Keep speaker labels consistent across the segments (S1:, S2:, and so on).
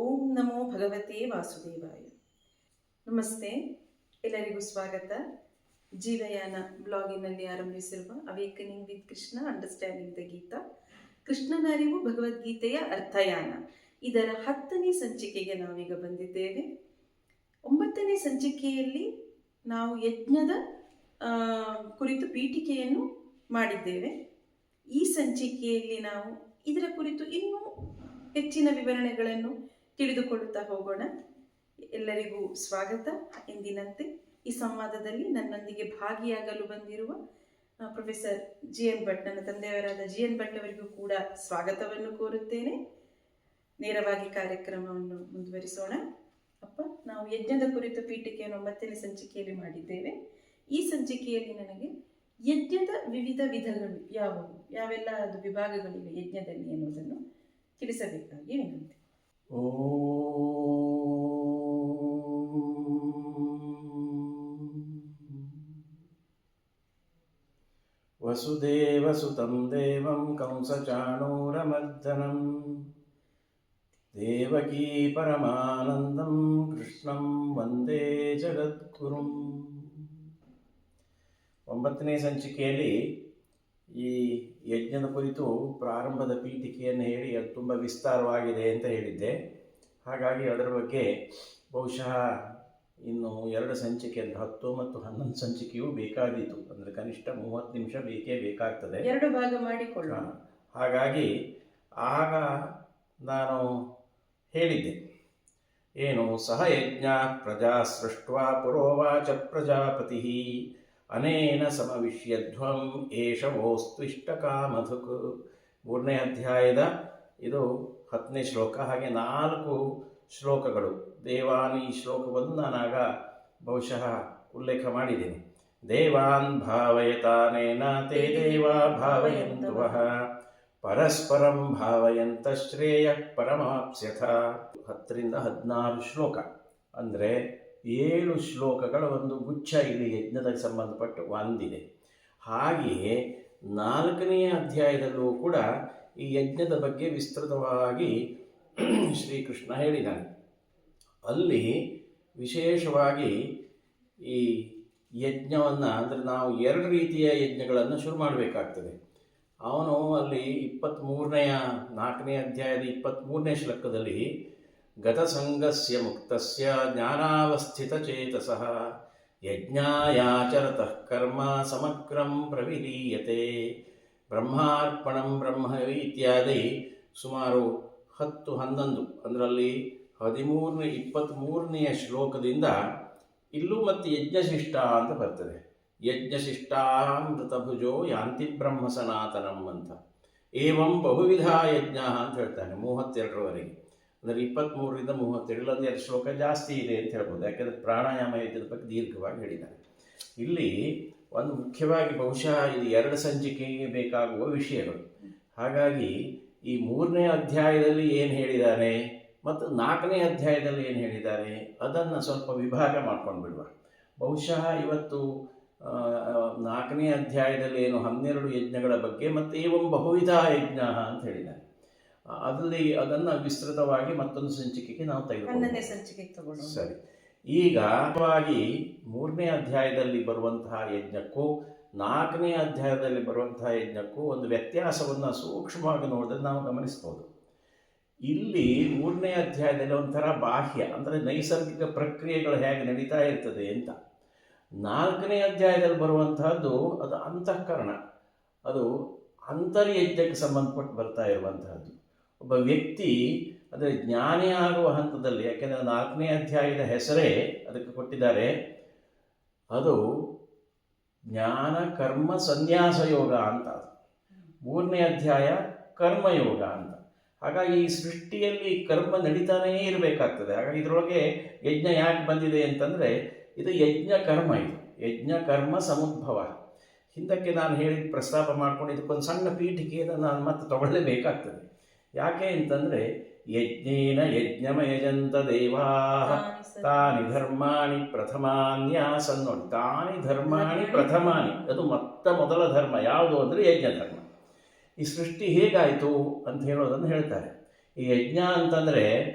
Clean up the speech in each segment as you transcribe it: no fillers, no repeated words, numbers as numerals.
S1: ಓಂ ನಮೋ ಭಗವತೆ ವಾಸುದೇವಾಯ. ನಮಸ್ತೆ, ಎಲ್ಲರಿಗೂ ಸ್ವಾಗತ. ಜೀವಯಾನ ಬ್ಲಾಗಿನಲ್ಲಿ ಆರಂಭಿಸಿರುವ awakening with Krishna, understanding the Gita, ಕೃಷ್ಣನ ಅರಿವು ಭಗವದ್ಗೀತೆಯ ಅರ್ಥಯಾನ, ಇದರ 10ನೇ ಸಂಚಿಕೆಗೆ ನಾವೀಗ ಬಂದಿದ್ದೇವೆ. 9ನೇ ಸಂಚಿಕೆಯಲ್ಲಿ ನಾವು ಯಜ್ಞದ ಕುರಿತು ಪೀಠಿಕೆಯನ್ನು ಮಾಡಿದ್ದೇವೆ. ಈ ಸಂಚಿಕೆಯಲ್ಲಿ ನಾವು ಇದರ ಕುರಿತು ಇನ್ನೂ ಹೆಚ್ಚಿನ ವಿವರಣೆಗಳನ್ನು ತಿಳಿದುಕೊಳ್ಳುತ್ತಾ ಹೋಗೋಣ. ಎಲ್ಲರಿಗೂ ಸ್ವಾಗತ. ಎಂದಿನಂತೆ ಈ ಸಂವಾದದಲ್ಲಿ ನನ್ನೊಂದಿಗೆ ಭಾಗಿಯಾಗಲು ಬಂದಿರುವ ಪ್ರೊಫೆಸರ್ GN ಭಟ್, ನನ್ನ ತಂದೆಯವರಾದ GN ಭಟ್ ಅವರಿಗೂ ಕೂಡ ಸ್ವಾಗತವನ್ನು ಕೋರುತ್ತೇನೆ. ನೇರವಾಗಿ ಕಾರ್ಯಕ್ರಮವನ್ನು ಮುಂದುವರಿಸೋಣ. ಅಪ್ಪ, ನಾವು ಯಜ್ಞದ ಕುರಿತು ಪೀಠಿಕೆಯನ್ನು 9ನೇ ಸಂಚಿಕೆಯಲ್ಲಿ ಮಾಡಿದ್ದೇವೆ. ಈ ಸಂಚಿಕೆಯಲ್ಲಿ ನನಗೆ ಯಜ್ಞದ ವಿವಿಧ ವಿಧಗಳು ಯಾವುವು, ಯಾವೆಲ್ಲ ಅದು ವಿಭಾಗಗಳಿವೆ ಯಜ್ಞದಲ್ಲಿ ಎನ್ನುವುದನ್ನು ತಿಳಿಸಬೇಕಾಗಿ ವಿನಂತಿ.
S2: ವಸುದೇವಸುತಂ ದೇವಂ ಕಂಸಚಾಣೂರಮರ್ದನಂ ದೇವಕೀ ಪರಮಾನಂದಂ ಕೃಷ್ಣಂ ವಂದೇ ಜಗದ್ಗುರುಂ. 9ನೇ ಸಂಚಿಕೆಯಲ್ಲಿ ಈ ಯಜ್ಞದ ಕುರಿತು ಪ್ರಾರಂಭದ ಪೀಠಿಕೆಯನ್ನು ಹೇಳಿ ಅದು ತುಂಬ ವಿಸ್ತಾರವಾಗಿದೆ ಅಂತ ಹೇಳಿದ್ದೆ. ಹಾಗಾಗಿ ಅದರ ಬಗ್ಗೆ ಬಹುಶಃ ಇನ್ನು 2 ಸಂಚಿಕೆ ಅಂದರೆ 10 ಮತ್ತು 11 ಸಂಚಿಕೆಯೂ ಬೇಕಾದೀತು. ಅಂದರೆ ಕನಿಷ್ಠ 30 ನಿಮಿಷ ಬೇಕಾಗ್ತದೆ,
S1: 2 ಭಾಗ ಮಾಡಿಕೊಳ್ಳೋಣ.
S2: ಹಾಗಾಗಿ ಆಗ ನಾನು ಹೇಳಿದ್ದೆ ಏನು, ಸಹ ಯಜ್ಞ ಪ್ರಜಾ ಸೃಷ್ಟ್ವಾ ಪುರೋವಾಚ ಪ್ರಜಾಪತಿ ಅನೇನ ಸಮವಿಷ್ಯಧ್ವಂ ಏಷವೋಸ್ತ್ವಿಷ್ಟಕಾಮಧುಕ್. 3ನೇ ಅಧ್ಯಾಯದ ಇದು 10ನೇ ಶ್ಲೋಕ. ಹಾಗೆ 4 ಶ್ಲೋಕಗಳು ದೇವಾನ್. ಈ ಶ್ಲೋಕವನ್ನು ನಾನಾಗ ಬಹುಶಃ ಉಲ್ಲೇಖ ಮಾಡಿದ್ದೇನೆ. ದೇವಾನ್ ಭಾವಯತಾನೇನ ತೇ ದೇವಾ ಭಾವಯಂತುವಃ ಪರಸ್ಪರಂ ಭಾವಯಂತ ಶ್ರೇಯ ಪರಮಾಪ್ಸ್ಯಥ. 10ರಿಂದ 16 ಶ್ಲೋಕ ಅಂದರೆ 7 ಶ್ಲೋಕಗಳ ಒಂದು ಗುಚ್ಛ ಇಲ್ಲಿ ಯಜ್ಞದ ಸಂಬಂಧಪಟ್ಟು ಒಂದಿದೆ. ಹಾಗೆಯೇ 4ನೇ ಅಧ್ಯಾಯದಲ್ಲೂ ಕೂಡ ಈ ಯಜ್ಞದ ಬಗ್ಗೆ ವಿಸ್ತೃತವಾಗಿ ಶ್ರೀಕೃಷ್ಣ ಹೇಳಿದ್ದಾನೆ. ಅಲ್ಲಿ ವಿಶೇಷವಾಗಿ ಈ ಯಜ್ಞವನ್ನು ಅಂದರೆ ನಾವು 2 ರೀತಿಯ ಯಜ್ಞಗಳನ್ನು ಶುರು ಮಾಡಬೇಕಾಗ್ತದೆ. ಅವನು ಅಲ್ಲಿ 4ನೇ ಅಧ್ಯಾಯದ 23ನೇ ಶ್ಲೋಕದಲ್ಲಿ ಗತಸಂಗಸ್ಯ ಮುಕ್ತಸ್ಯ ಜ್ಞಾನಾವಸ್ಥಿತಚೇತಸಃ ಯಜ್ಞಾಯಾಚರತಃ ಕರ್ಮ ಸಮಗ್ರಂ ಪ್ರವಿಲೀಯತೆ ಬ್ರಹ್ಮಾರ್ಪಣಂ ಬ್ರಹ್ಮ ಇತ್ಯಾದಿ ಸುಮಾರು 10-11 ಅದರಲ್ಲಿ 23ನೇ ಶ್ಲೋಕದಿಂದ ಇಲ್ಲೂ ಮತ್ತು ಯಜ್ಞಶಿಷ್ಟ ಅಂತ ಬರ್ತದೆ. ಯಜ್ಞಶಿಷ್ಟಾಮೃತಭುಜೋ ಯಾಂತಿ ಬ್ರಹ್ಮ ಸನಾತನಂ ಅಂತ. ಏವಂ ಬಹುವಿಧ ಯಜ್ಞ ಅಂತ ಹೇಳ್ತಾನೆ 32ರವರೆಗೆ. ಅಂದರೆ 23ರಿಂದ 32 2 ಶ್ಲೋಕ ಜಾಸ್ತಿ ಇದೆ ಅಂತ ಹೇಳ್ಬೋದು. ಯಾಕೆಂದರೆ ಪ್ರಾಣಾಯಾಮ ಯಜ್ಞದ ಬಗ್ಗೆ ದೀರ್ಘವಾಗಿ ಹೇಳಿದ್ದಾನೆ. ಇಲ್ಲಿ ಒಂದು ಮುಖ್ಯವಾಗಿ ಬಹುಶಃ ಇದು 2 ಸಂಚಿಕೆಗೆ ಬೇಕಾಗುವ ವಿಷಯಗಳು. ಹಾಗಾಗಿ ಈ 3ನೇ ಅಧ್ಯಾಯದಲ್ಲಿ ಏನು ಹೇಳಿದ್ದಾನೆ ಮತ್ತು 4ನೇ ಅಧ್ಯಾಯದಲ್ಲಿ ಏನು ಹೇಳಿದ್ದಾನೆ ಅದನ್ನು ಸ್ವಲ್ಪ ವಿಭಾಗ ಮಾಡ್ಕೊಂಡು ಬಿಡುವ. ಬಹುಶಃ ಇವತ್ತು 4ನೇ ಅಧ್ಯಾಯದಲ್ಲಿ ಏನು 12 ಯಜ್ಞಗಳ ಬಗ್ಗೆ ಮತ್ತು ಏವಂ ಬಹುವಿಧ ಯಜ್ಞ ಅಂತ ಹೇಳಿದ್ದಾನೆ. ಅದನ್ನು ವಿಸ್ತೃತವಾಗಿ ಮತ್ತೊಂದು ಸಂಚಿಕೆಗೆ ನಾವು ತೆಗೆದುಕೊಳ್ಳೋಣ. ಸರಿ, ಈಗ 3ನೇ ಅಧ್ಯಾಯದಲ್ಲಿ ಬರುವಂತಹ ಯಜ್ಞಕ್ಕೂ 4ನೇ ಅಧ್ಯಾಯದಲ್ಲಿ ಬರುವಂತಹ ಯಜ್ಞಕ್ಕೂ ಒಂದು ವ್ಯತ್ಯಾಸವನ್ನು ಸೂಕ್ಷ್ಮವಾಗಿ ನೋಡಿದ್ರೆ ನಾವು ಗಮನಿಸ್ಬೋದು. ಇಲ್ಲಿ 3ನೇ ಅಧ್ಯಾಯದಲ್ಲಿ ಒಂಥರ ಬಾಹ್ಯ ಅಂದರೆ ನೈಸರ್ಗಿಕ ಪ್ರಕ್ರಿಯೆಗಳು ಹೇಗೆ ನಡೀತಾ ಇರ್ತದೆ ಅಂತ. 4ನೇ ಅಧ್ಯಾಯದಲ್ಲಿ ಬರುವಂತಹದ್ದು ಅದು ಅಂತಃಕರಣ, ಅದು ಅಂತರ್ಯಜ್ಞಕ್ಕೆ ಸಂಬಂಧಪಟ್ಟು ಬರ್ತಾ ಇರುವಂತಹದ್ದು. ಒಬ್ಬ ವ್ಯಕ್ತಿ ಅಂದರೆ ಜ್ಞಾನಿ ಆಗುವ ಹಂತದಲ್ಲಿ, ಯಾಕೆಂದರೆ 4ನೇ ಅಧ್ಯಾಯದ ಹೆಸರೇ ಅದಕ್ಕೆ ಕೊಟ್ಟಿದ್ದಾರೆ, ಅದು ಜ್ಞಾನ ಕರ್ಮ ಸನ್ಯಾಸ ಯೋಗ ಅಂತ. 3ನೇ ಅಧ್ಯಾಯ ಕರ್ಮಯೋಗ ಅಂತ. ಹಾಗಾಗಿ ಈ ಸೃಷ್ಟಿಯಲ್ಲಿ ಕರ್ಮ ನಡೀತಾನೇ ಇರಬೇಕಾಗ್ತದೆ. ಹಾಗಾಗಿ ಇದರೊಳಗೆ ಯಜ್ಞ ಯಾಕೆ ಬಂದಿದೆ ಅಂತಂದರೆ ಇದು ಯಜ್ಞ ಕರ್ಮ, ಇದು ಯಜ್ಞ ಕರ್ಮ ಸಮುದ್ಭವ. ಹಿಂದಕ್ಕೆ ನಾನು ಹೇಳಿದ ಪ್ರಸ್ತಾಪ ಮಾಡ್ಕೊಂಡು ಇದಕ್ಕೊಂದು ಸಣ್ಣ ಪೀಠಿಕೆಯನ್ನು ನಾನು ಮತ್ತೆ ತಗೊಳ್ಳೇಬೇಕಾಗ್ತದೆ. ಯಾಕೆ ಅಂತಂದರೆ ಯಜ್ಞೇನ ಯಜ್ಞಮಯಜಂತ ದೇವಾ ತಾನಿ ಧರ್ಮಾಣಿ ಪ್ರಥಮಾನ್ಯಾಸನ್. ನೋಡಿ, ತಾನಿ ಧರ್ಮಾಣಿ ಪ್ರಥಮಾನಿ, ಅದು ಮೊದಲ ಧರ್ಮ ಯಾವುದು ಅಂದರೆ ಯಜ್ಞ ಧರ್ಮ. ಈ ಸೃಷ್ಟಿ ಹೇಗಾಯಿತು ಅಂತ ಹೇಳೋದನ್ನು ಹೇಳ್ತಾರೆ. ಈ ಯಜ್ಞ ಅಂತಂದರೆ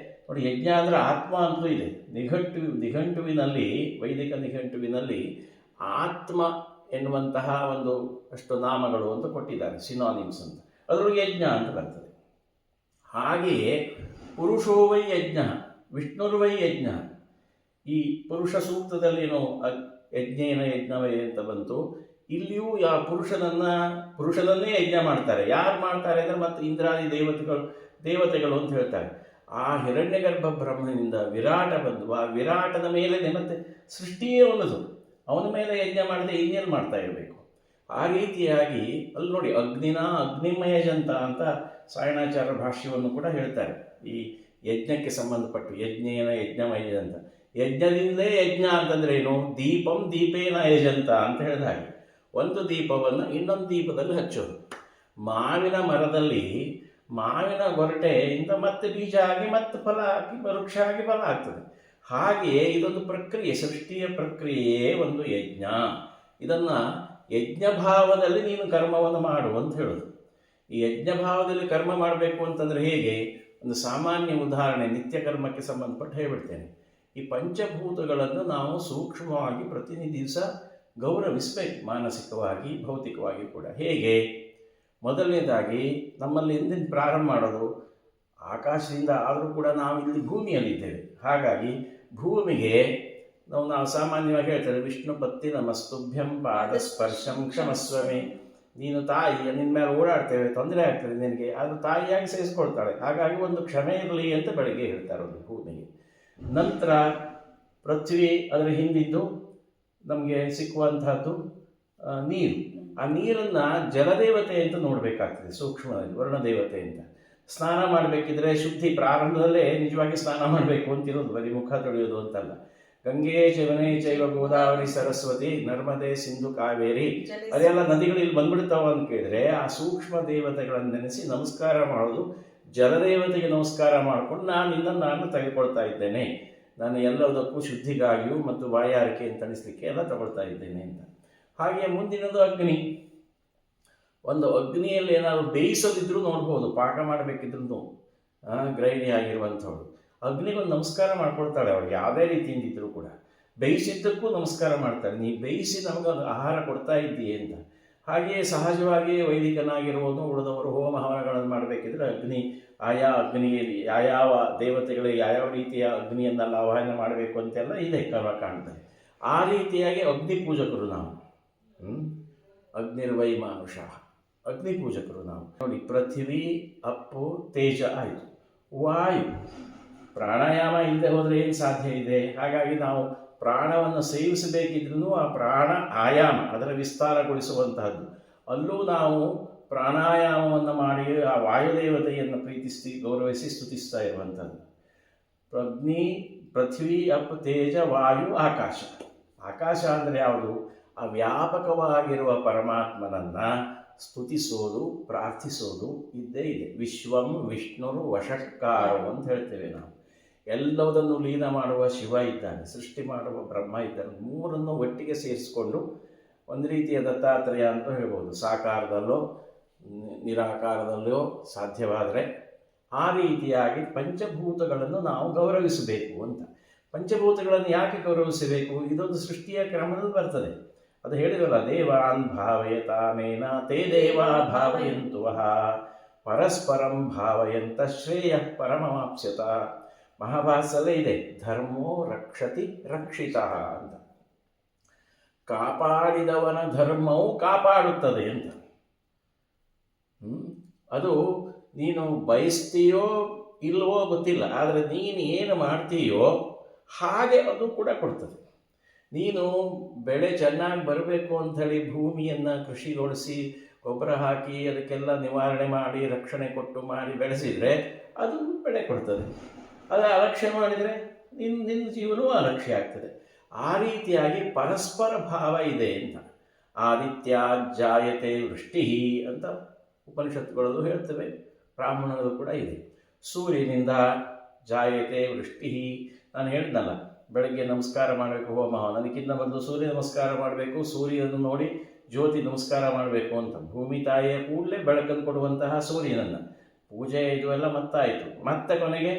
S2: ನೋಡಿ, ಯಜ್ಞ ಅಂದರೆ ಆತ್ಮ ಅಂತಲೂ ಇದೆ. ನಿಘಂಟುವಿನಲ್ಲಿ, ವೈದಿಕ ನಿಘಂಟುವಿನಲ್ಲಿ ಆತ್ಮ ಎನ್ನುವಂತಹ ಒಂದು ಅಷ್ಟು ನಾಮಗಳು ಅಂತ ಕೊಟ್ಟಿದ್ದಾರೆ, ಸಿನಾನಿಮ್ಸ್ ಅಂತ. ಅದರೊಳಗೆ ಯಜ್ಞ ಅಂತ ಬರ್ತದೆ. ಹಾಗೆಯೇ ಪುರುಷೋವೈ ಯಜ್ಞ ವಿಷ್ಣುರ್ವೈ ಯಜ್ಞ. ಈ ಪುರುಷ ಸೂಕ್ತದಲ್ಲೇನೋ ಯಜ್ಞೇನ ಯಜ್ಞವೇ ಅಂತ ಬಂತು. ಇಲ್ಲಿಯೂ ಪುರುಷನನ್ನೇ ಯಜ್ಞ ಮಾಡ್ತಾರೆ. ಯಾರು ಮಾಡ್ತಾರೆ ಅಂದರೆ ಮತ್ತೆ ಇಂದ್ರಾದಿ ದೇವತೆಗಳು ಅಂತ ಹೇಳ್ತಾರೆ. ಆ ಹಿರಣ್ಯಗರ್ಭ ಬ್ರಹ್ಮನಿಂದ ವಿರಾಟ ಬಂದು ಆ ವಿರಾಟದ ಮೇಲೆ ಮತ್ತೆ ಸೃಷ್ಟಿಯೇ ಉಳಿದು ಅವನ ಮೇಲೆ ಯಜ್ಞ ಮಾಡದೆ ಇನ್ನೇನು ಮಾಡ್ತಾ ಇರಬೇಕು. ಆ ರೀತಿಯಾಗಿ ಅಲ್ಲಿ ನೋಡಿ, ಅಗ್ನಿಮಯ ಜಂತ ಅಂತ ಸಾಯಣಾಚಾರ್ಯ ಭಾಷ್ಯವನ್ನು ಕೂಡ ಹೇಳ್ತಾರೆ. ಈ ಯಜ್ಞಕ್ಕೆ ಸಂಬಂಧಪಟ್ಟು ಯಜ್ಞೇನ ಯಜ್ಞಮಯ ಜಂತ. ಯಜ್ಞದಿಂದಲೇ ಯಜ್ಞ ಅಂತಂದ್ರೆ ಏನು? ದೀಪಂ ದೀಪೇನ ಯಜಂತ ಅಂತ ಹೇಳಿದ ಹಾಗೆ ಒಂದು ದೀಪವನ್ನು ಇನ್ನೊಂದು ದೀಪದಲ್ಲಿ ಹಚ್ಚೋದು. ಮಾವಿನ ಮರದಲ್ಲಿ ಮಾವಿನ ಗೊರಟೆಯಿಂದ ಮತ್ತೆ ಬೀಜ ಆಗಿ ಮತ್ತೆ ಫಲ ಹಾಕಿ ವೃಕ್ಷ ಆಗಿ ಫಲ ಆಗ್ತದೆ. ಹಾಗೆಯೇ ಇದೊಂದು ಪ್ರಕ್ರಿಯೆ, ಸೃಷ್ಟಿಯ ಪ್ರಕ್ರಿಯೆಯೇ ಒಂದು ಯಜ್ಞ. ಇದನ್ನು ಯಜ್ಞಭಾವದಲ್ಲಿ ನೀನು ಕರ್ಮವನ್ನು ಮಾಡು ಅಂತ ಹೇಳೋದು. ಈ ಯಜ್ಞಭಾವದಲ್ಲಿ ಕರ್ಮ ಮಾಡಬೇಕು ಅಂತಂದರೆ ಹೇಗೆ? ಒಂದು ಸಾಮಾನ್ಯ ಉದಾಹರಣೆ ನಿತ್ಯ ಕರ್ಮಕ್ಕೆ ಸಂಬಂಧಪಟ್ಟು ಹೇಳ್ಬಿಡ್ತೇನೆ. ಈ ಪಂಚಭೂತಗಳನ್ನು ನಾವು ಸೂಕ್ಷ್ಮವಾಗಿ ಪ್ರತಿನಿಧಿ ದಿವಸ ಗೌರವಿಸಬೇಕು, ಮಾನಸಿಕವಾಗಿ ಭೌತಿಕವಾಗಿ ಕೂಡ. ಹೇಗೆ? ಮೊದಲನೇದಾಗಿ ನಮ್ಮಲ್ಲಿ ಎಂದಿನ ಪ್ರಾರಂಭ ಮಾಡೋದು ಆಕಾಶದಿಂದ, ಆದರೂ ಕೂಡ ನಾವು ಇಲ್ಲಿ ಭೂಮಿಯಲ್ಲಿದ್ದೇವೆ. ಹಾಗಾಗಿ ಭೂಮಿಗೆ ನಾವು ಸಾಮಾನ್ಯವಾಗಿ ಹೇಳ್ತೇವೆ, ವಿಷ್ಣು ಪತ್ತಿ ನಮಸ್ತುಭ್ಯಂ ಪಾದ ಸ್ಪರ್ಶಂ ಕ್ಷಮಸ್ವಮಿ. ನೀನು ತಾಯಿ, ನಿನ್ನ ಮೇಲೆ ಓಡಾಡ್ತೇವೆ, ತೊಂದರೆ ಆಗ್ತದೆ ನಿನಗೆ, ಅದು ತಾಯಿಯಾಗಿ ಸೇರಿಸ್ಕೊಳ್ತಾಳೆ. ಹಾಗಾಗಿ ಒಂದು ಕ್ಷಮೆ ಇರಲಿ ಅಂತ ಬೆಳಗ್ಗೆ ಹೇಳ್ತಾರೆ ಒಂದು ಭೂಮಿಗೆ. ನಂತರ ಪೃಥ್ವಿ, ಅದರ ಹಿಂದಿದ್ದು ನಮಗೆ ಸಿಕ್ಕುವಂತಹದ್ದು ನೀರು. ಆ ನೀರನ್ನು ಜಲದೇವತೆ ಅಂತ ನೋಡಬೇಕಾಗ್ತದೆ, ಸೂಕ್ಷ್ಮದಲ್ಲಿ ವರ್ಣದೇವತೆ ಅಂತ. ಸ್ನಾನ ಮಾಡಬೇಕಿದ್ರೆ ಶುದ್ಧಿ ಪ್ರಾರಂಭದಲ್ಲೇ ನಿಜವಾಗಿ ಸ್ನಾನ ಮಾಡಬೇಕು ಅಂತಿರೋದು, ಬರೀ ಮುಖ ತೊಳೆಯೋದು ಅಂತಲ್ಲ. ಗಂಗೆ ಚವನೆ ಚೈವ ಗೋದಾವರಿ ಸರಸ್ವತಿ ನರ್ಮದೆ ಸಿಂಧು ಕಾವೇರಿ, ಅದೆಲ್ಲ ನದಿಗಳು ಇಲ್ಲಿ ಬಂದ್ಬಿಡ್ತಾವ ಅಂತ ಕೇಳಿದ್ರೆ ಆ ಸೂಕ್ಷ್ಮ ದೇವತೆಗಳನ್ನು ನೆನೆಸಿ ನಮಸ್ಕಾರ ಮಾಡೋದು. ಜಲದೇವತೆಗೆ ನಮಸ್ಕಾರ ಮಾಡಿಕೊಂಡು ನಾನು ತೆಗೆದುಕೊಳ್ತಾ ಇದ್ದೇನೆ, ನಾನು ಎಲ್ಲದಕ್ಕೂ ಶುದ್ಧಿಗಾಗಿಯೂ ಮತ್ತು ಬಾಯಾರಿಕೆ ಅಂತ ಅನಿಸ್ಲಿಕ್ಕೆ ಎಲ್ಲ ತಗೊಳ್ತಾ ಇದ್ದೇನೆ ಅಂತ. ಹಾಗೆಯೇ ಮುಂದಿನದು ಅಗ್ನಿ. ಒಂದು ಅಗ್ನಿಯಲ್ಲಿ ಏನಾದರೂ ಬೇಯಿಸೋದಿದ್ರೂ ನೋಡ್ಬೋದು, ಪಾಕ ಮಾಡಬೇಕಿದ್ರು ಗೃಹಿಣಿ ಆಗಿರುವಂಥವಳು ಅಗ್ನಿಗೊಂದು ನಮಸ್ಕಾರ ಮಾಡ್ಕೊಳ್ತಾಳೆ. ಅವಳು ಯಾವುದೇ ರೀತಿಯಿಂದ ಇದ್ದರೂ ಕೂಡ ಬೇಯಿಸಿದ್ದಕ್ಕೂ ನಮಸ್ಕಾರ ಮಾಡ್ತಾಳೆ, ನೀ ಬೇಯಿಸಿ ನಮಗೊಂದು ಆಹಾರ ಕೊಡ್ತಾ ಇದ್ದೀಯೇ ಅಂತ. ಹಾಗೆಯೇ ಸಹಜವಾಗಿ ವೈದಿಕನಾಗಿರುವುದು ಉಳಿದವರು ಹೋಮ ಹವನಗಳನ್ನು ಮಾಡಬೇಕಿದ್ರೆ ಆಯಾ ಅಗ್ನಿಯಲ್ಲಿ ಯಾವ್ಯಾವ ದೇವತೆಗಳಿಗೆ ಯಾವ್ಯಾವ ರೀತಿಯ ಅಗ್ನಿಯನ್ನೆಲ್ಲ ಆವಾಹನೆ ಮಾಡಬೇಕು ಅಂತೆಲ್ಲ ಇದೆ ಕರ್ಮಕಾಂಡದಲ್ಲಿ. ಆ ರೀತಿಯಾಗಿ ಅಗ್ನಿ ಪೂಜಕರು ನಾವು. ಅಗ್ನಿರ್ವೈ ಮಾನುಷ, ಅಗ್ನಿ ಪೂಜಕರು ನಾವು. ನೋಡಿ, ಪೃಥ್ವಿ, ಅಪ್ಪು, ತೇಜ ಆಯಿತು. ವಾಯು, ಪ್ರಾಣಾಯಾಮ ಇಲ್ಲದೆ ಹೋದರೆ ಏನು ಸಾಧ್ಯ ಇದೆ? ಹಾಗಾಗಿ ನಾವು ಪ್ರಾಣವನ್ನು ಸೇವಿಸಬೇಕಿದ್ರೂ ಆ ಪ್ರಾಣ ಆಯಾಮ, ಅದರ ವಿಸ್ತಾರಗೊಳಿಸುವಂತಹದ್ದು. ಅಲ್ಲೂ ನಾವು ಪ್ರಾಣಾಯಾಮವನ್ನು ಮಾಡಿ ಆ ವಾಯುದೇವತೆಯನ್ನು ಪ್ರೀತಿಸಿ ಗೌರವಿಸಿ ಸ್ತುತಿಸ್ತಾ ಇರುವಂಥದ್ದು. ಪೃಥ್ವಿ, ಅಪ್, ತೇಜ, ವಾಯು, ಆಕಾಶ. ಆಕಾಶ ಅಂದರೆ ಯಾವುದು? ಆ ವ್ಯಾಪಕವಾಗಿರುವ ಪರಮಾತ್ಮನನ್ನು ಸ್ತುತಿಸೋದು, ಪ್ರಾರ್ಥಿಸೋದು ಇದ್ದೇ ಇದೆ. ವಿಶ್ವಂ ವಿಷ್ಣುರು ವಷಟ್ಕಾರೋ ಅಂತ ಹೇಳ್ತೇವೆ ನಾವು. ಎಲ್ಲದನ್ನು ಲೀನ ಮಾಡುವ ಶಿವ ಇದ್ದಾನೆ, ಸೃಷ್ಟಿ ಮಾಡುವ ಬ್ರಹ್ಮ ಇದ್ದಾನೆ. ಮೂರನ್ನು ಒಟ್ಟಿಗೆ ಸೇರಿಸಿಕೊಂಡು ಒಂದು ರೀತಿಯ ದತ್ತಾತ್ರೇಯ ಅಂತ ಹೇಳ್ಬೋದು. ಸಾಕಾರದಲ್ಲೋ ನಿರಾಕಾರದಲ್ಲೋ ಸಾಧ್ಯವಾದರೆ ಆ ರೀತಿಯಾಗಿ ಪಂಚಭೂತಗಳನ್ನು ನಾವು ಗೌರವಿಸಬೇಕು ಅಂತ. ಪಂಚಭೂತಗಳನ್ನು ಯಾಕೆ ಗೌರವಿಸಬೇಕು? ಇದೊಂದು ಸೃಷ್ಟಿಯ ಕ್ರಮದಲ್ಲಿ ಬರ್ತದೆ. ಅದು ಹೇಳಿದಲ್ಲ, ದೇವಾನ್ ಭಾವಯತಾನೇನ ತೇ ದೇವಾ ಭಾವಯಂತು ವಹ ಪರಸ್ಪರಂ ಭಾವಯಂತ ಶ್ರೇಯ ಪರಮವಾಪ್ಸ್ಯತ. ಮಹಾಭಾರತದಲ್ಲೇ ಇದೆ, ಧರ್ಮೋ ರಕ್ಷತಿ ರಕ್ಷಿತ ಅಂತ. ಕಾಪಾಡಿದವನ ಧರ್ಮವು ಕಾಪಾಡುತ್ತದೆ ಅಂತ. ಅದು ನೀನು ಬಯಸ್ತೀಯೋ ಇಲ್ವೋ ಗೊತ್ತಿಲ್ಲ, ಆದರೆ ನೀನು ಏನು ಮಾಡ್ತೀಯೋ ಹಾಗೆ ಅದು ಕೂಡ ಕೊಡ್ತದೆ. ನೀನು ಬೆಳೆ ಚೆನ್ನಾಗಿ ಬರಬೇಕು ಅಂಥೇಳಿ ಭೂಮಿಯನ್ನು ಕೃಷಿಗೊಳಿಸಿ ಗೊಬ್ಬರ ಹಾಕಿ ಅದಕ್ಕೆಲ್ಲ ನಿವಾರಣೆ ಮಾಡಿ ರಕ್ಷಣೆ ಕೊಟ್ಟು ಮಾಡಿ ಬೆಳೆಸಿದರೆ ಅದು ಬೆಳೆ ಕೊಡ್ತದೆ. ಅದು ಅಲಕ್ಷ್ಯ ಮಾಡಿದರೆ ನಿನ್ನ ಜೀವನವೂ ಅಲಕ್ಷ್ಯ ಆಗ್ತದೆ. ಆ ರೀತಿಯಾಗಿ ಪರಸ್ಪರ ಭಾವ ಇದೆ ಅಂತ. ಆದಿತ್ಯ ಜಾಯತೆ ವೃಷ್ಟಿ ಅಂತ ಉಪನಿಷತ್ತುಗಳಲ್ಲೂ ಹೇಳ್ತವೆ, ಬ್ರಾಹ್ಮಣರು ಕೂಡ ಇದೆ. ಸೂರ್ಯನಿಂದ ಜಾಯತೆ ವೃಷ್ಟಿ. ನಾನು ಹೇಳಿದ್ನಲ್ಲ, ಬೆಳಗ್ಗೆ ನಮಸ್ಕಾರ ಮಾಡಬೇಕು ಹೋಮ, ನನಗಿನ್ನ ಬಂದು ಸೂರ್ಯ ನಮಸ್ಕಾರ ಮಾಡಬೇಕು, ಸೂರ್ಯನನ್ನು ನೋಡಿ ಜ್ಯೋತಿ ನಮಸ್ಕಾರ ಮಾಡಬೇಕು ಅಂತ. ಭೂಮಿ ತಾಯಿಯ ಕೂಡಲೇ ಬೆಳಕನ್ನು ಕೊಡುವಂತಹ ಸೂರ್ಯನನ್ನು ಪೂಜೆ ಇದು ಎಲ್ಲ ಮತ್ತಾಯಿತು. ಮತ್ತೆ ಕೊನೆಗೆ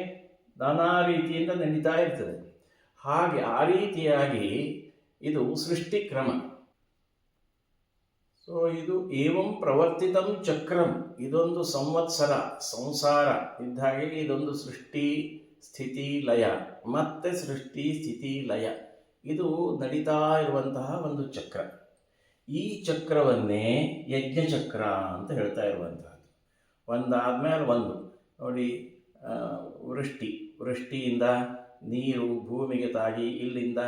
S2: ನಾನಾ ರೀತಿಯಿಂದ ನಡೀತಾ ಇರ್ತದೆ. ಹಾಗೆ ಆ ರೀತಿಯಾಗಿ ಇದು ಸೃಷ್ಟಿಕ್ರಮ. ಸೊ ಇದು ಏವಂ ಪ್ರವರ್ತಿತಂ ಚಕ್ರಂ, ಇದೊಂದು ಸಂವತ್ಸರ ಸಂಸಾರ ಇದ್ದ ಹಾಗೆ ಇದೊಂದು ಸೃಷ್ಟಿ ಸ್ಥಿತಿ ಲಯ, ಮತ್ತೆ ಸೃಷ್ಟಿ ಸ್ಥಿತಿ ಲಯ, ಇದು ನಡೀತಾ ಇರುವಂತಹ ಒಂದು ಚಕ್ರ. ಈ ಚಕ್ರವನ್ನೇ ಯಜ್ಞಚಕ್ರ ಅಂತ ಹೇಳ್ತಾ ಇರುವಂತಹದ್ದು. ಒಂದಾದ್ಮೇಲೆ ಒಂದು ನೋಡಿ, ವೃಷ್ಟಿಯಿಂದ ನೀರು ಭೂಮಿಗೆ ತಾಗಿ ಇಲ್ಲಿಂದ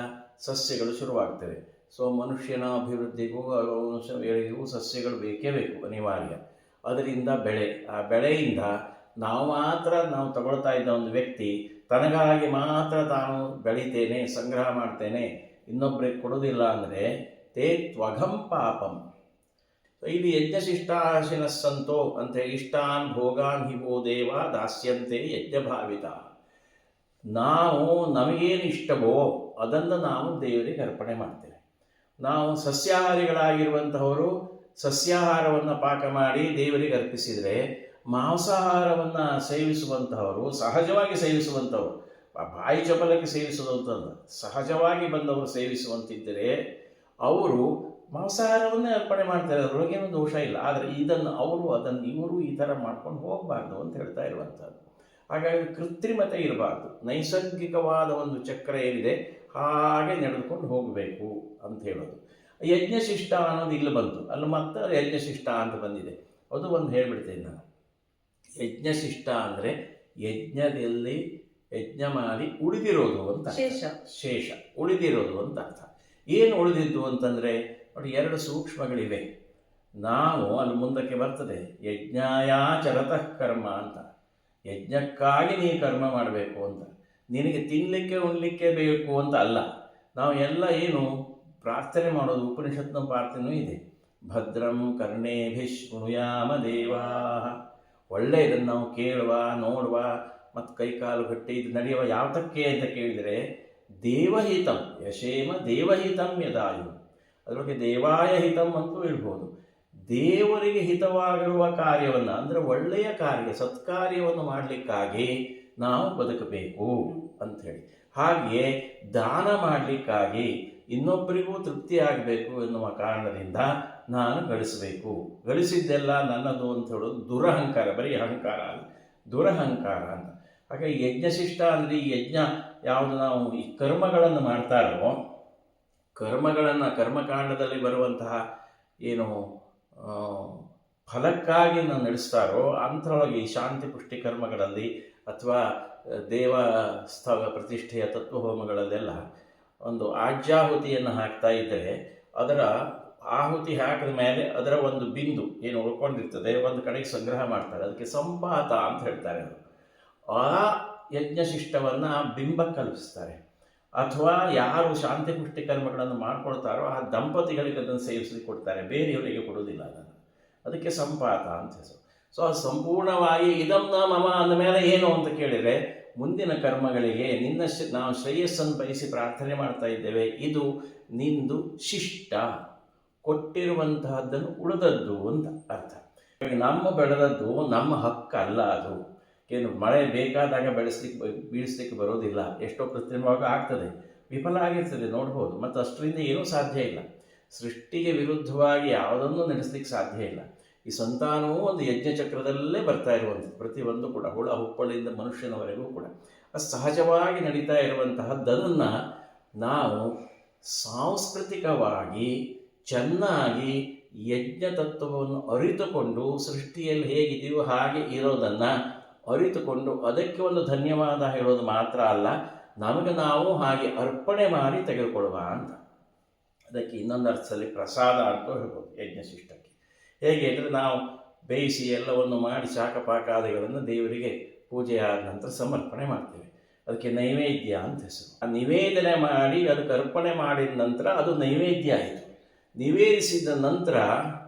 S2: ಸಸ್ಯಗಳು ಶುರುವಾಗ್ತವೆ. ಸೊ ಮನುಷ್ಯನ ಅಭಿವೃದ್ಧಿಗೂ ವೇಳೆಗೂ ಸಸ್ಯಗಳು ಬೇಕೇ ಬೇಕು, ಅನಿವಾರ್ಯ. ಅದರಿಂದ ಬೆಳೆ, ಆ ಬೆಳೆಯಿಂದ ನಾವು ತಗೊಳ್ತಾ ಇದ್ದ ಒಂದು ವ್ಯಕ್ತಿ ತನಗಾಗಿ ಮಾತ್ರ ತಾನು ಬೆಳಿತೇನೆ, ಸಂಗ್ರಹ ಮಾಡ್ತೇನೆ, ಇನ್ನೊಬ್ಬರಿಗೆ ಕೊಡೋದಿಲ್ಲ ಅಂದರೆ ತೇ ತ್ವಘಂ ಪಾಪಂ. ಇಲ್ಲಿ ಯಜ್ಞಶಿಷ್ಟಾಶಿನಸ್ಸಂತೋ ಅಂತ, ಇಷ್ಟಾನ್ ಭೋಗಾನ್ ಹಿವೋ ದೇವ ದಾಸ್ಯಂತೆ ಯಜ್ಞಭಾವಿತ. ನಾವು ನಮಗೇನು ಇಷ್ಟವೋ ಅದನ್ನು ನಾವು ದೇವರಿಗೆ ಅರ್ಪಣೆ ಮಾಡ್ತೇವೆ. ನಾವು ಸಸ್ಯಾಹಾರಿಗಳಾಗಿರುವಂತಹವರು ಸಸ್ಯಾಹಾರವನ್ನು ಪಾಕ ಮಾಡಿ ದೇವರಿಗೆ ಅರ್ಪಿಸಿದರೆ, ಮಾಂಸಾಹಾರವನ್ನು ಸೇವಿಸುವಂತಹವರು, ಸಹಜವಾಗಿ ಸೇವಿಸುವಂಥವ್ರು, ಬಾಯಿ ಚಪಲಕ್ಕೆ ಸೇವಿಸುವಂಥದ್ದು ಸಹಜವಾಗಿ ಬಂದವರು ಸೇವಿಸುವಂತಿದ್ದರೆ ಅವರು ಮಾಂಸಾಹಾರವನ್ನೇ ಅರ್ಪಣೆ ಮಾಡ್ತಾರೆ, ಅದರೊಳಗೇನೂ ದೋಷ ಇಲ್ಲ. ಆದರೆ ಇವರು ಈ ಥರ ಮಾಡ್ಕೊಂಡು ಹೋಗಬಾರ್ದು ಅಂತ ಹೇಳ್ತಾ ಇರುವಂಥದ್ದು. ಹಾಗಾಗಿ ಕೃತ್ರಿಮತೆ ಇರಬಾರ್ದು, ನೈಸರ್ಗಿಕವಾದ ಒಂದು ಚಕ್ರ ಏನಿದೆ ಹಾಗೆ ನಡೆದುಕೊಂಡು ಹೋಗಬೇಕು ಅಂತ ಹೇಳೋದು. ಯಜ್ಞಶಿಷ್ಟ ಅನ್ನೋದು ಇಲ್ಲಿ ಬಂತು, ಅಲ್ಲಿ ಮತ್ತೆ ಯಜ್ಞಶಿಷ್ಟ ಅಂತ ಬಂದಿದೆ. ಅದು ಒಂದು ಹೇಳ್ಬಿಡ್ತೇನೆ ನಾನು. ಯಜ್ಞಶಿಷ್ಟ ಅಂದರೆ ಯಜ್ಞದಲ್ಲಿ ಯಜ್ಞ ಮಾಡಿ ಉಳಿದಿರೋದು ಅಂತ, ಶೇಷ ಉಳಿದಿರೋದು ಅಂತ ಅರ್ಥ. ಏನು ಉಳಿದಿದ್ದು ಅಂತಂದರೆ ನೋಡಿ, 2 ಸೂಕ್ಷ್ಮಗಳಿವೆ. ನಾವು ಅಲ್ಲಿ ಮುಂದಕ್ಕೆ ಬರ್ತದೆ ಯಜ್ಞಾಯಾಚರತಃ ಕರ್ಮ ಅಂತ, ಯಜ್ಞಕ್ಕಾಗಿ ನೀ ಕರ್ಮ ಮಾಡಬೇಕು ಅಂತ, ನಿನಗೆ ತಿನ್ನಲಿಕ್ಕೆ ಉಣ್ಲಿಕ್ಕೆ ಬೇಕು ಅಂತ ಅಲ್ಲ. ನಾವು ಎಲ್ಲ ಏನು ಪ್ರಾರ್ಥನೆ ಮಾಡೋದು, ಉಪನಿಷತ್ನ ಪ್ರಾರ್ಥನೆಯೂ ಇದೆ, ಭದ್ರಂ ಕರ್ಣೇಭಿಃ ಶೃಣುಯಾಮ ದೇವಾ. ಒಳ್ಳೆ ಇದನ್ನು ನಾವು ಕೇಳುವ, ನೋಡುವ, ಮತ್ತು ಕೈಕಾಲು ಗಟ್ಟಿ ಇದು ನಡೆಯುವ. ಯಾವತಕ್ಕೆ ಅಂತ ಕೇಳಿದರೆ ದೇವಹಿತಂ ಯಶೇಮ ದೇವಹಿತಂ ಯದಾಯು, ಅದರೊಳಗೆ ದೇವಾಯ ಹಿತಂ ಅಂತೂ ಇರ್ಬೋದು. ದೇವರಿಗೆ ಹಿತವಾಗಿರುವ ಕಾರ್ಯವನ್ನು, ಅಂದರೆ ಒಳ್ಳೆಯ ಕಾರ್ಯ ಸತ್ಕಾರ್ಯವನ್ನು ಮಾಡಲಿಕ್ಕಾಗಿ ನಾವು ಬದುಕಬೇಕು ಅಂಥೇಳಿ. ಹಾಗೆಯೇ ದಾನ ಮಾಡಲಿಕ್ಕಾಗಿ ಇನ್ನೊಬ್ಬರಿಗೂ ತೃಪ್ತಿ ಆಗಬೇಕು ಎನ್ನುವ ಕಾರಣದಿಂದ ನಾನು ಗಳಿಸಬೇಕು, ಗಳಿಸಿದ್ದೆಲ್ಲ ನನ್ನದು ಅಂತ ಹೇಳೋದು ದುರಹಂಕಾರ, ಬರೀ ಅಹಂಕಾರ ಅಲ್ಲ, ದುರಹಂಕಾರ ಅಂತ. ಹಾಗಾಗಿ ಯಜ್ಞಶಿಷ್ಟ ಅಂದರೆ ಈ ಯಜ್ಞ ಯಾವುದು ನಾವು ಈ ಕರ್ಮಗಳನ್ನು ಮಾಡ್ತಾರೋ, ಕರ್ಮಕಾಂಡದಲ್ಲಿ ಬರುವಂತಹ ಏನು ಫಲಕ್ಕಾಗಿ ನಾವು ನಡೆಸ್ತಾರೋ ಅಂಥರೊಳಗೆ ಈ ಶಾಂತಿ ಪುಷ್ಟಿ ಕರ್ಮಗಳಲ್ಲಿ ಅಥವಾ ದೇವಸ್ಥಳ ಪ್ರತಿಷ್ಠೆಯ ತತ್ವಹೋಮಗಳಲ್ಲೆಲ್ಲ ಒಂದು ಆಜ್ಯಾಹುತಿಯನ್ನು ಹಾಕ್ತಾ ಇದ್ದರೆ, ಅದರ ಆಹುತಿ ಹಾಕಿದ ಮೇಲೆ ಅದರ ಒಂದು ಬಿಂದು ಏನು ಉಳ್ಕೊಂಡಿರ್ತದೆ ಒಂದು ಕಡೆಗೆ ಸಂಗ್ರಹ ಮಾಡ್ತಾರೆ, ಅದಕ್ಕೆ ಸಂಪಾತ ಅಂತ ಹೇಳ್ತಾರೆ. ಆ ಯಜ್ಞಶಿಷ್ಟವನ್ನು ಬಿಂಬ ಕಲ್ಪಿಸ್ತಾರೆ. ಅಥವಾ ಯಾರು ಶಾಂತಿ ಪುಷ್ಟಿ ಕರ್ಮಗಳನ್ನು ಮಾಡ್ಕೊಳ್ತಾರೋ ಆ ದಂಪತಿಗಳಿಗೆ ಅದನ್ನು ಸೇವಿಸಲಿಕ್ಕೆ ಕೊಡ್ತಾರೆ, ಬೇರೆಯವರಿಗೆ ಕೊಡೋದಿಲ್ಲ ಅದನ್ನು. ಅದಕ್ಕೆ ಸಂಪಾತ ಅಂತ ಹೆಸರು. ಸೊ ಅದು ಸಂಪೂರ್ಣವಾಗಿ ಇದನ್ನ ಮಮ ಅಂದ ಮೇಲೆ ಏನು ಅಂತ ಕೇಳಿದರೆ, ಮುಂದಿನ ಕರ್ಮಗಳಿಗೆ ನಾವು ಶ್ರೇಯಸ್ಸನ್ನು ಬಯಸಿ ಪ್ರಾರ್ಥನೆ ಮಾಡ್ತಾ ಇದ್ದೇವೆ, ಇದು ನಿಂದು ಶಿಷ್ಟ, ಕೊಟ್ಟಿರುವಂತಹದ್ದನ್ನು ಉಳಿದದ್ದು ಅಂತ ಅರ್ಥ. ನಮ್ಮ ಬೆಳೆದದ್ದು ನಮ್ಮ ಹಕ್ಕಲ್ಲ. ಅದು ಏನು ಮಳೆ ಬೇಕಾದಾಗ ಬೀಳಿಸ್ಲಿಕ್ಕೆ ಬರೋದಿಲ್ಲ, ಎಷ್ಟೋ ಕೃತ್ರಿಮವಾಗಿ ಆಗ್ತದೆ, ವಿಫಲ ಆಗಿರ್ತದೆ ನೋಡ್ಬೋದು. ಮತ್ತು ಅಷ್ಟರಿಂದ ಏನೂ ಸಾಧ್ಯ ಇಲ್ಲ, ಸೃಷ್ಟಿಗೆ ವಿರುದ್ಧವಾಗಿ ಯಾವುದನ್ನು ನಡೆಸಲಿಕ್ಕೆ ಸಾಧ್ಯ ಇಲ್ಲ. ಈ ಸಂತಾನವೂ ಒಂದು ಯಜ್ಞಚಕ್ರದಲ್ಲೇ ಬರ್ತಾ ಇರುವಂಥದ್ದು, ಪ್ರತಿಯೊಂದು ಕೂಡ ಹುಳ ಹುಪ್ಪಳಿಂದ ಮನುಷ್ಯನವರೆಗೂ ಕೂಡ ಅದು ಸಹಜವಾಗಿ ನಡೀತಾ ಇರುವಂತಹದ್ದನ್ನು ನಾವು ಸಾಂಸ್ಕೃತಿಕವಾಗಿ ಚೆನ್ನಾಗಿ ಯಜ್ಞ ತತ್ವವನ್ನು ಅರಿತುಕೊಂಡು, ಸೃಷ್ಟಿಯಲ್ಲಿ ಹೇಗಿದೆಯೋ ಹಾಗೆ ಇರೋದನ್ನು ಅರಿತುಕೊಂಡು ಅದಕ್ಕೆ ಒಂದು ಧನ್ಯವಾದ ಹೇಳೋದು ಮಾತ್ರ ಅಲ್ಲ, ನಮಗೆ ನಾವು ಹಾಗೆ ಅರ್ಪಣೆ ಮಾಡಿ ತೆಗೆದುಕೊಳ್ಳುವ ಅಂತ. ಅದಕ್ಕೆ ಇನ್ನೊಂದು ಅರ್ಥದಲ್ಲಿ ಪ್ರಸಾದ ಅಂತ ಹೇಳ್ಬೋದು ಯಜ್ಞಶಿಷ್ಟಕ್ಕೆ. ಹೇಗೆ ಅಂದರೆ ನಾವು ಬೇಯಿಸಿ ಎಲ್ಲವನ್ನು ಮಾಡಿ ಶಾಖಪಾಕಾದಿಗಳನ್ನು ದೇವರಿಗೆ ಪೂಜೆಯಾದ ನಂತರ ಸಮರ್ಪಣೆ ಮಾಡ್ತೇವೆ, ಅದಕ್ಕೆ ನೈವೇದ್ಯ ಅಂತ ಹೆಸರು. ಆ ನಿವೇದನೆ ಮಾಡಿ ಅದಕ್ಕೆ ಅರ್ಪಣೆ ಮಾಡಿದ ನಂತರ ಅದು ನೈವೇದ್ಯ ಆಯಿತು. ನಿವೇದಿಸಿದ ನಂತರ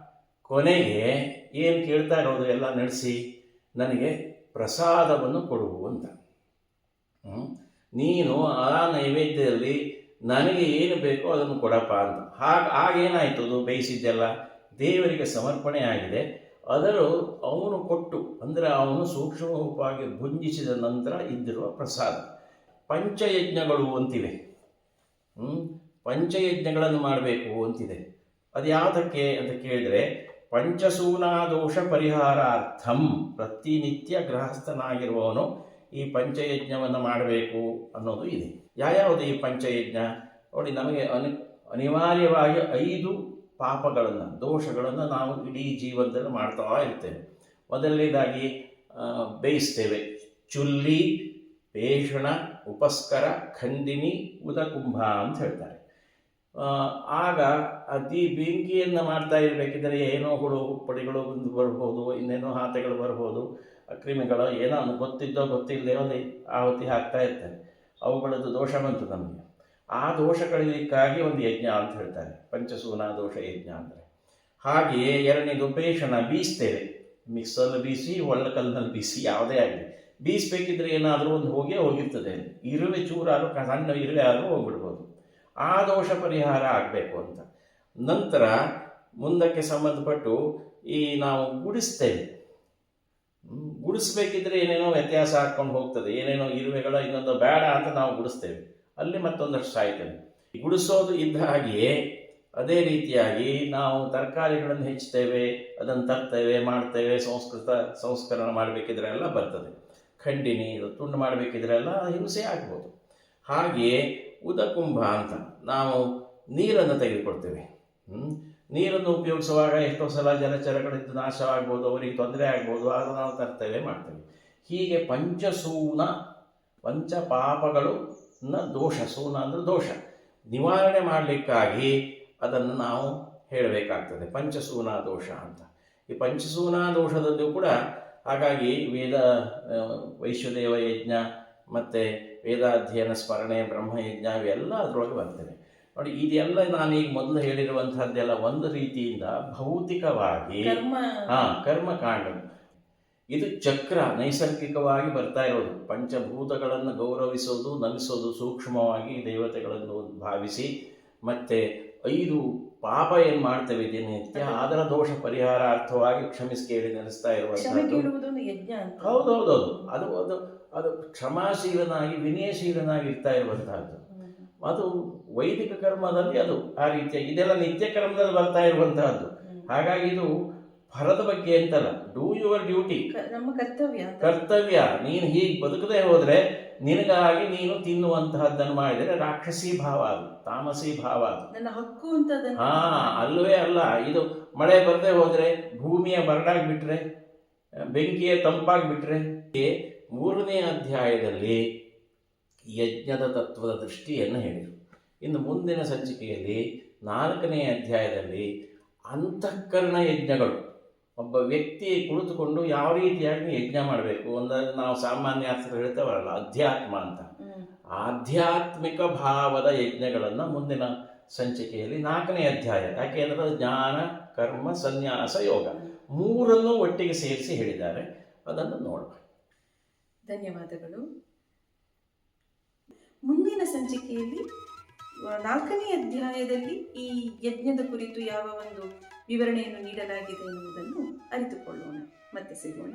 S2: ಕೊನೆಗೆ ಏನು ಕೇಳ್ತಾ ಇರೋದು ಎಲ್ಲ ನಡೆಸಿ ನನಗೆ ಪ್ರಸಾದವನ್ನು ಕೊಡು ಅಂತ. ನೀನು ಆ ನೈವೇದ್ಯದಲ್ಲಿ ನನಗೆ ಏನು ಬೇಕೋ ಅದನ್ನು ಕೊಡಪ್ಪ ಅಂತ. ಹಾಗೇನಾಯಿತು, ಅದು ಬೇಯಿಸಿದ್ದೆಲ್ಲ ದೇವರಿಗೆ ಸಮರ್ಪಣೆ ಆಗಿದೆ. ಅದನ್ನು ಅವನು ಕೊಟ್ಟು, ಅಂದರೆ ಅವನು ಸೂಕ್ಷ್ಮವಾಗಿ ಭುಂಜಿಸಿದ ನಂತರ ಇದ್ದಿರುವ ಪ್ರಸಾದ. ಪಂಚಯಜ್ಞಗಳು ಅಂತಿವೆ. ಪಂಚಯಜ್ಞಗಳನ್ನು ಮಾಡಬೇಕು ಅಂತಿದೆ. ಅದು ಯಾವುದಕ್ಕೆ ಅಂತ ಕೇಳಿದರೆ, ಪಂಚಸೂನಾದೋಷ ಪರಿಹಾರಾರ್ಥಂ. ಪ್ರತಿನಿತ್ಯ ಗೃಹಸ್ಥನಾಗಿರುವವನು ಈ ಪಂಚಯಜ್ಞವನ್ನು ಮಾಡಬೇಕು ಅನ್ನೋದು ಇದೆ. ಯಾವುದು ಈ ಪಂಚಯಜ್ಞ? ನೋಡಿ, ನಮಗೆ ಅನಿವಾರ್ಯವಾಗಿ 5 ಪಾಪಗಳನ್ನು, ದೋಷಗಳನ್ನು ನಾವು ಇಡೀ ಜೀವನದಲ್ಲಿ ಮಾಡ್ತಾ ಇರ್ತೇವೆ. ಮೊದಲನೇದಾಗಿ ಬೇಯಿಸ್ತೇವೆ. ಚುಲ್ಲಿ, ಪೇಷಣ, ಉಪಸ್ಕರ, ಖಂಡಿನಿ, ಉದಕುಂಭ ಅಂತ ಹೇಳ್ತಾರೆ. ಆಗ ಅತಿ ಬೆಂಕಿಯನ್ನು ಮಾಡ್ತಾ ಇರಬೇಕಿದ್ರೆ ಏನೋ ಹುಳು ಹುಪ್ಪಡಿಗಳು ಬರ್ಬೋದು, ಇನ್ನೇನೋ ಹಾತೆಗಳು ಬರ್ಬೋದು, ಕ್ರಿಮಿಗಳು ಏನೋ ಗೊತ್ತಿದ್ದೋ ಗೊತ್ತಿಲ್ಲದೆ ಅಲ್ಲಿ ಆಹುತಿ ಹಾಕ್ತಾ ಇರ್ತಾರೆ. ಅವುಗಳದ್ದು ದೋಷ ಬಂತು ನಮಗೆ. ಆ ದೋಷ ಕಳೀಲಿಕ್ಕಾಗಿ ಒಂದು ಯಜ್ಞ ಅಂತ ಹೇಳ್ತಾರೆ, ಪಂಚಸೂನ ದೋಷ ಯಜ್ಞ ಅಂದರೆ. ಹಾಗೆಯೇ ಎರಡನೇದು ಪೇಷಣ, ಬೀಸ್ತೇವೆ. ಮಿಕ್ಸಲ್ಲಿ ಬೀಸಿ, ಒಳ್ಳಕಲ್ಲಿನಲ್ಲಿ ಬೀಸಿ, ಯಾವುದೇ ಆಗಲಿ ಬೀಸಬೇಕಿದ್ರೆ ಏನಾದರೂ ಒಂದು ಹೋಗಿರ್ತದೆ. ಇರುವೆ ಚೂರಾದರೂ, ಸಣ್ಣ ಇರುವೆ ಆದರೂ ಹೋಗ್ಬಿಡ್ಬೋದು. ಆ ದೋಷ ಪರಿಹಾರ ಆಗಬೇಕು ಅಂತ. ನಂತರ ಮುಂದಕ್ಕೆ ಸಂಬಂಧಪಟ್ಟು ನಾವು ಗುಡಿಸ್ತೇವೆ. ಗುಡಿಸ್ಬೇಕಿದ್ರೆ ಏನೇನೋ ವ್ಯತ್ಯಾಸ ಹಾಕ್ಕೊಂಡು ಹೋಗ್ತದೆ. ಏನೇನೋ ಇರುವೆಗಳ ಇನ್ನೊಂದು ಬೇಡ ಅಂತ ನಾವು ಗುಡಿಸ್ತೇವೆ, ಅಲ್ಲಿ ಮತ್ತೊಂದಷ್ಟು ಸಾಯ್ತೇವೆ. ಗುಡಿಸೋದು ಇದ್ದ ಹಾಗೆಯೇ ಅದೇ ರೀತಿಯಾಗಿ ನಾವು ತರಕಾರಿಗಳನ್ನು ಹೆಚ್ಚುತ್ತೇವೆ, ಅದನ್ನು ತರ್ತೇವೆ, ಮಾಡ್ತೇವೆ. ಸಂಸ್ಕರಣ ಮಾಡಬೇಕಿದ್ರೆ ಎಲ್ಲ ಬರ್ತದೆ. ಖಂಡಿನಿ ತುಂಡು ಮಾಡಬೇಕಿದ್ರೆ ಎಲ್ಲ ಹಿಂಸೆ ಆಗ್ಬೋದು. ಹಾಗೆಯೇ ಉದಕುಂಭ ಅಂತ ನಾವು ನೀರನ್ನು ತೆಗೆದುಕೊಳ್ತೇವೆ. ನೀರನ್ನು ಉಪಯೋಗಿಸುವಾಗ ಎಷ್ಟೋ ಸಲ ಜಲಚರಗಳಿದ್ದು ನಾಶವಾಗ್ಬೋದು, ಅವರಿಗೆ ತೊಂದರೆ ಆಗ್ಬೋದು, ಆಗ ನಾವು ತರ್ತೇವೆ, ಮಾಡ್ತೇವೆ. ಹೀಗೆ ಪಂಚಸೂನ, ಪಂಚ ಪಾಪಗಳು ದೋಷ, ಸೂನ ಅಂದರೆ ದೋಷ ನಿವಾರಣೆ ಮಾಡಲಿಕ್ಕಾಗಿ ಅದನ್ನು ನಾವು ಹೇಳಬೇಕಾಗ್ತದೆ, ಪಂಚಸೂನ ದೋಷ ಅಂತ. ಈ ಪಂಚಸೂನ ದೋಷದಲ್ಲೂ ಕೂಡ ಹಾಗಾಗಿ ವೈಶ್ವದೇವ ಯಜ್ಞ ಮತ್ತು ವೇದಾಧ್ಯಯನ ಸ್ಮರಣೆ, ಬ್ರಹ್ಮಯಜ್ಞ ಇವೆಲ್ಲ ಅದರೊಳಗೆ ಬರ್ತವೆ. ನೋಡಿ, ಇದೆಲ್ಲ ನಾನೀಗ ಮೊದಲು ಹೇಳಿರುವಂಥದ್ದೆಲ್ಲ ಒಂದು ರೀತಿಯಿಂದ ಭೌತಿಕವಾಗಿ ಕರ್ಮಕಾಂಡ. ಇದು ಚಕ್ರ ನೈಸರ್ಗಿಕವಾಗಿ ಬರ್ತಾ ಇರೋದು. ಪಂಚಭೂತಗಳನ್ನು ಗೌರವಿಸೋದು, ನಮಿಸೋದು, ಸೂಕ್ಷ್ಮವಾಗಿ ದೇವತೆಗಳನ್ನು ಭಾವಿಸಿ, ಮತ್ತು 5 ಪಾಪ ಏನು ಮಾಡ್ತೇವೆ ದಿನನಿತ್ಯ, ಅದರ ದೋಷ ಪರಿಹಾರಾರ್ಥವಾಗಿ ಕ್ಷಮಿಸಿ ಕೇಳಿ ನಡೆಸ್ತಾ ಇರುವಂಥದ್ದು. ಹೌದೌದೌದು, ಅದು ಕ್ಷಮಾಶೀಲನಾಗಿ, ವಿನಯಶೀಲನಾಗಿ ಇರ್ತಾ ಇರುವಂತಹದ್ದು. ಅದು ವೈದಿಕ ಕರ್ಮದಲ್ಲಿ ಅದು ಆ ರೀತಿಯಾಗಿ, ಇದೆಲ್ಲ ನಿತ್ಯ ಕರ್ಮದಲ್ಲಿ ಬರ್ತಾ ಇರುವಂತಹದ್ದು. ಹಾಗಾಗಿ ಇದು ಫಲದ ಬಗ್ಗೆ ಅಂತಲ್ಲ, ಡೂ ಯುವರ್ ಡ್ಯೂಟಿ,
S1: ನಮ್ಮ
S2: ಕರ್ತವ್ಯ. ನೀನು ಹೀಗೆ ಬದುಕದೆ ಹೋದರೆ ನಿನಗಾಗಿ ನೀನು ತಿನ್ನುವಂತಹದ್ದನ್ನು ಮಾಡಿದರೆ ರಾಕ್ಷಸಿ ಭಾವ, ಅದು ತಾಮಸಿ ಭಾವ, ಅದು
S1: ನನ್ನ ಹಕ್ಕು ಅಂತ.
S2: ಅಲ್ಲವೇ ಅಲ್ಲ. ಇದು ಮಳೆ ಬರದೆ ಹೋದರೆ, ಭೂಮಿಯ ಬರಡಾಗ್ಬಿಟ್ರೆ, ಬೆಂಕಿಯ ತಂಪಾಗ್ಬಿಟ್ರೆ. 3ನೇ ಅಧ್ಯಾಯದಲ್ಲಿ ಯಜ್ಞದ ತತ್ವದ ದೃಷ್ಟಿಯನ್ನು ಹೇಳಿದರು. ಇನ್ನು ಮುಂದಿನ ಸಂಚಿಕೆಯಲ್ಲಿ 4ನೇ ಅಧ್ಯಾಯದಲ್ಲಿ ಅಂತಃಕರಣ ಯಜ್ಞಗಳು, ಒಬ್ಬ ವ್ಯಕ್ತಿ ಕುಳಿತುಕೊಂಡು ಯಾವ ರೀತಿಯಾಗಿ ಯಜ್ಞ ಮಾಡಬೇಕು ಅಂದರೆ, ನಾವು ಸಾಮಾನ್ಯ ಅರ್ಥ ಹೇಳ್ತೇವಲ್ಲ ಅಧ್ಯಾತ್ಮ ಅಂತ, ಆಧ್ಯಾತ್ಮಿಕ ಭಾವದ ಯಜ್ಞಗಳನ್ನು ಮುಂದಿನ ಸಂಚಿಕೆಯಲ್ಲಿ 4ನೇ ಅಧ್ಯಾಯ, ಯಾಕೆಂದರೆ ಜ್ಞಾನ, ಕರ್ಮ, ಸನ್ಯಾಸ, ಯೋಗ 3 ಒಟ್ಟಿಗೆ ಸೇರಿಸಿ ಹೇಳಿದ್ದಾರೆ. ಅದನ್ನು ನೋಡುವ.
S1: ಧನ್ಯವಾದಗಳು. ಮುಂದಿನ ಸಂಚಿಕೆಯಲ್ಲಿ 4ನೇ ಅಧ್ಯಾಯದಲ್ಲಿ ಈ ಯಜ್ಞದ ಕುರಿತು ಯಾವ ಒಂದು ವಿವರಣೆಯನ್ನು ನೀಡಲಾಗಿದೆ ಎನ್ನುವುದನ್ನು ಅರಿತುಕೊಳ್ಳೋಣ. ಮತ್ತೆ ಸಿಗೋಣ.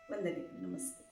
S1: ವಂದನೆಗಳು. ನಮಸ್ತೆ.